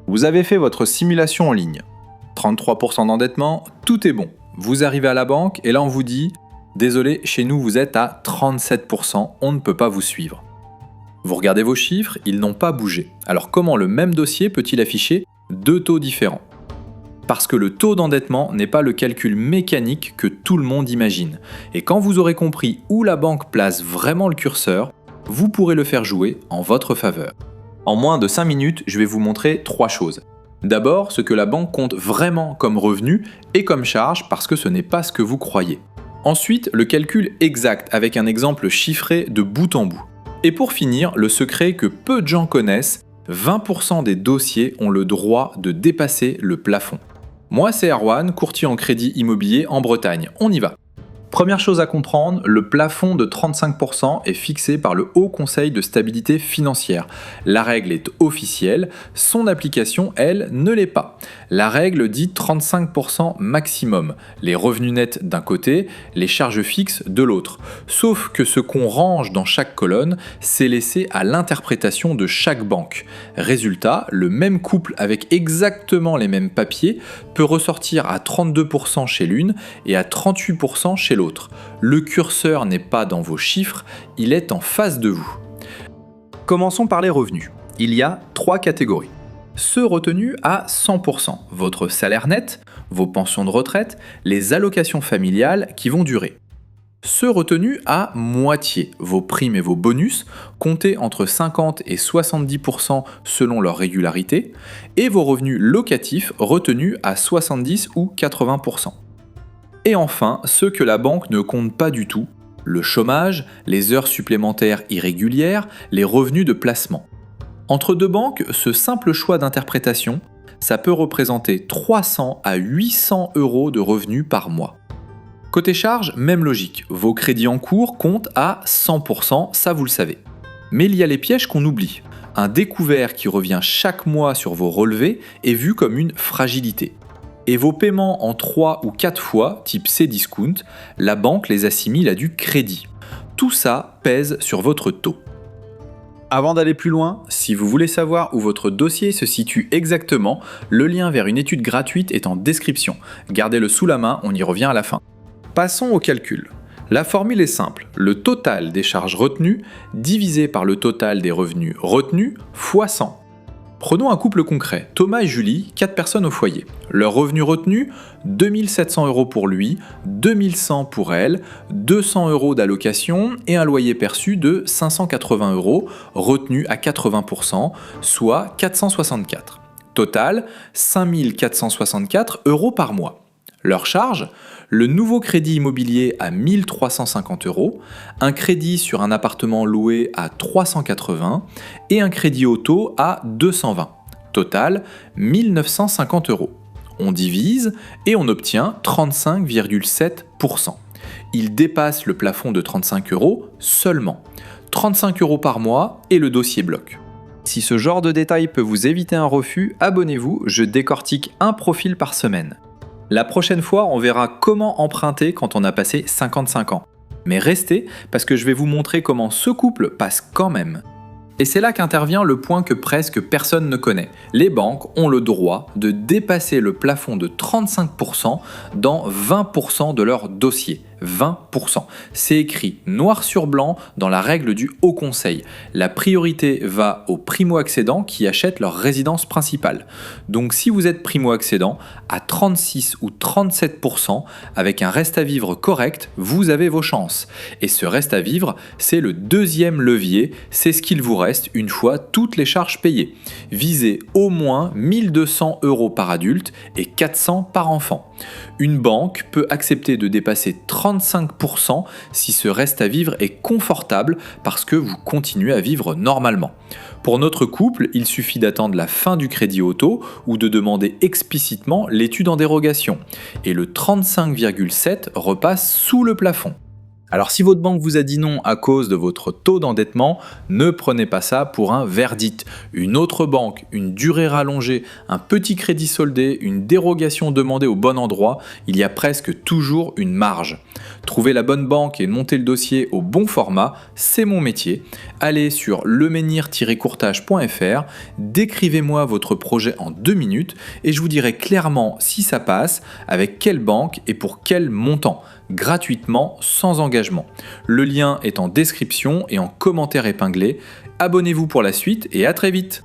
Vous avez fait votre simulation en ligne. 33% d'endettement, tout est bon. Vous arrivez à la banque et là on vous dit « Désolé, chez nous vous êtes à 37%, on ne peut pas vous suivre ». Vous regardez vos chiffres, ils n'ont pas bougé. Alors comment le même dossier peut-il afficher deux taux différents ? Parce que le taux d'endettement n'est pas le calcul mécanique que tout le monde imagine. Et quand vous aurez compris où la banque place vraiment le curseur, vous pourrez le faire jouer en votre faveur. En moins de 5 minutes, je vais vous montrer 3 choses. D'abord, ce que la banque compte vraiment comme revenu et comme charge parce que ce n'est pas ce que vous croyez. Ensuite, le calcul exact avec un exemple chiffré de bout en bout. Et pour finir, le secret que peu de gens connaissent, 20% des dossiers ont le droit de dépasser le plafond. Moi, c'est Erwan, courtier en crédit immobilier en Bretagne. On y va. Première chose à comprendre, le plafond de 35% est fixé par le Haut Conseil de stabilité financière. La règle est officielle, son application, elle, ne l'est pas. La règle dit 35% maximum, les revenus nets d'un côté, les charges fixes de l'autre. Sauf que ce qu'on range dans chaque colonne, c'est laissé à l'interprétation de chaque banque. Résultat, le même couple avec exactement les mêmes papiers peut ressortir à 32% chez l'une et à 38% chez l'autre. Le curseur n'est pas dans vos chiffres, il est en face de vous. Commençons par les revenus. Il y a 3 catégories. Ceux retenus à 100%, votre salaire net, vos pensions de retraite, les allocations familiales qui vont durer. Ceux retenus à moitié, vos primes et vos bonus, comptés entre 50 et 70% selon leur régularité, et vos revenus locatifs retenus à 70 ou 80%. Et enfin, ceux que la banque ne compte pas du tout, le chômage, les heures supplémentaires irrégulières, les revenus de placement. Entre deux banques, ce simple choix d'interprétation, ça peut représenter 300 à 800 € de revenus par mois. Côté charge, même logique, vos crédits en cours comptent à 100%, ça vous le savez. Mais il y a les pièges qu'on oublie. Un découvert qui revient chaque mois sur vos relevés est vu comme une fragilité. Et vos paiements en 3 ou 4 fois, type Cdiscount, la banque les assimile à du crédit. Tout ça pèse sur votre taux. Avant d'aller plus loin, si vous voulez savoir où votre dossier se situe exactement, le lien vers une étude gratuite est en description. Gardez-le sous la main, on y revient à la fin. Passons au calcul. La formule est simple, le total des charges retenues divisé par le total des revenus retenus fois 100. Prenons un couple concret, Thomas et Julie, 4 personnes au foyer. Leur revenu retenu, 2 700 € pour lui, 2 100 pour elle, 200 € d'allocation et un loyer perçu de 580 € retenu à 80%, soit 464. Total, 5 464 € par mois. Leur charge, le nouveau crédit immobilier à 1 350 €, un crédit sur un appartement loué à 380 et un crédit auto à 220. Total, 1 950 €. On divise et on obtient 35,7%. Il dépasse le plafond de 35 € seulement. 35 € par mois et le dossier bloque. Si ce genre de détail peut vous éviter un refus, abonnez-vous, je décortique un profil par semaine. La prochaine fois, on verra comment emprunter quand on a passé 55 ans. Mais restez, parce que je vais vous montrer comment ce couple passe quand même. Et c'est là qu'intervient le point que presque personne ne connaît. Les banques ont le droit de dépasser le plafond de 35% dans 20% de leur dossier. 20%. C'est écrit noir sur blanc dans la règle du Haut Conseil. La priorité va aux primo-accédants qui achètent leur résidence principale. Donc si vous êtes primo-accédant, à 36 ou 37%, avec un reste à vivre correct, vous avez vos chances. Et ce reste à vivre, c'est le deuxième levier, c'est ce qu'il vous reste une fois toutes les charges payées. Visez au moins 1 200 € par adulte et 400 par enfant. Une banque peut accepter de dépasser 35% si ce reste à vivre est confortable parce que vous continuez à vivre normalement. Pour notre couple, il suffit d'attendre la fin du crédit auto ou de demander explicitement l'étude en dérogation. Et le 35,7 repasse sous le plafond. Alors si votre banque vous a dit non à cause de votre taux d'endettement, ne prenez pas ça pour un verdict. Une autre banque, une durée rallongée, un petit crédit soldé, une dérogation demandée au bon endroit, il y a presque toujours une marge. Trouver la bonne banque et monter le dossier au bon format, c'est mon métier. Allez sur lemenhir-courtage.fr, décrivez-moi votre projet en 2 minutes et je vous dirai clairement si ça passe, avec quelle banque et pour quel montant, gratuitement, sans engagement. Le lien est en description et en commentaire épinglé. Abonnez-vous pour la suite et à très vite.